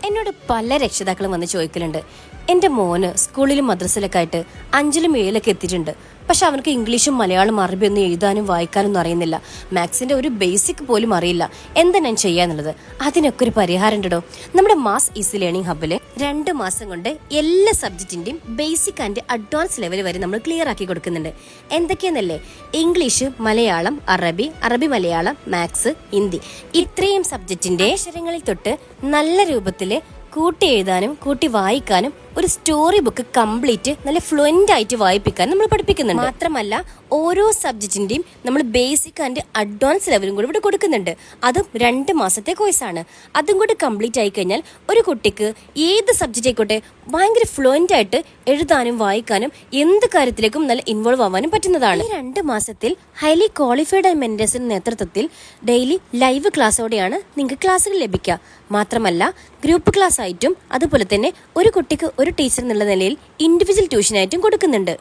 എന്നോട് പല രക്ഷിതാക്കളും വന്ന് ചോദിക്കലുണ്ട്, എൻ്റെ മോന് സ്കൂളിലും മദ്രസയിലൊക്കെ ആയിട്ട് 5ലും 7ലൊക്കെ എത്തിയിട്ടുണ്ട്. പക്ഷെ അവനക്ക് ഇംഗ്ലീഷും മലയാളം അറബിയൊന്നും എഴുതാനും വായിക്കാനും ഒന്നും അറിയുന്നില്ല. മാത്സിന്റെ ഒരു ബേസിക് പോലും അറിയില്ല. എന്താ ഞാൻ ചെയ്യാന്നുള്ളത്? അതിനൊക്കെ ഒരു പരിഹാരം ഉണ്ടോ? നമ്മുടെ മാസ് ഈസി ലേണിംഗ് ഹബ്ബില് 2 മാസം കൊണ്ട് എല്ലാ സബ്ജക്റ്റിന്റെയും ബേസിക് ആൻഡ് അഡ്വാൻസ് ലെവൽ വരെ നമ്മൾ ക്ലിയർ ആക്കി കൊടുക്കുന്നുണ്ട്. എന്തൊക്കെയെന്നല്ലേ? ഇംഗ്ലീഷ്, മലയാളം, അറബി മലയാളം, മാത്സ്, ഹിന്ദി, ഇത്രയും സബ്ജക്റ്റിന്റെ അക്ഷരങ്ങളിൽ തൊട്ട് നല്ല രൂപത്തില് കൂട്ടി എഴുതാനും കൂട്ടി വായിക്കാനും ഒരു സ്റ്റോറി ബുക്ക് കംപ്ലീറ്റ് നല്ല ഫ്ലുവന്റ് ആയിട്ട് വായിപ്പിക്കാൻ നമ്മൾ പഠിപ്പിക്കുന്നുണ്ട്. മാത്രമല്ല ഓരോ സബ്ജക്റ്റിന്റെയും നമ്മൾ ബേസിക് ആൻഡ് അഡ്വാൻസ് ലെവലും കൂടി ഇവിടെ കൊടുക്കുന്നുണ്ട്. അതും 2 മാസത്തെ കോഴ്സാണ്. അതും കൂടി കംപ്ലീറ്റ് ആയി കഴിഞ്ഞാൽ ഒരു കുട്ടിക്ക് ഏത് സബ്ജക്റ്റ് ആയിക്കോട്ടെ ഭയങ്കര ഫ്ലുവന്റ് ആയിട്ട് എഴുതാനും വായിക്കാനും എന്ത് കാര്യത്തിലേക്കും നല്ല ഇൻവോൾവ് ആവാനും പറ്റുന്നതാണ്. ഈ 2 മാസത്തിൽ ഹൈലി ക്വാളിഫൈഡ് മെന്റേഴ്സിന്റെ നേതൃത്വത്തിൽ ഡെയിലി ലൈവ് ക്ലാസ്സോടെയാണ് നിങ്ങൾക്ക് ക്ലാസ്സുകൾ ലഭിക്കുക. മാത്രമല്ല ഗ്രൂപ്പ് ക്ലാസ് ആയിട്ടും അതുപോലെ തന്നെ ഒരു കുട്ടിക്ക് ഒരു ടീച്ചർ എന്നുള്ള നിലയിൽ ഇൻഡിവിജ്വൽ ട്യൂഷനായിട്ടും കൊടുക്കുന്നുണ്ട്.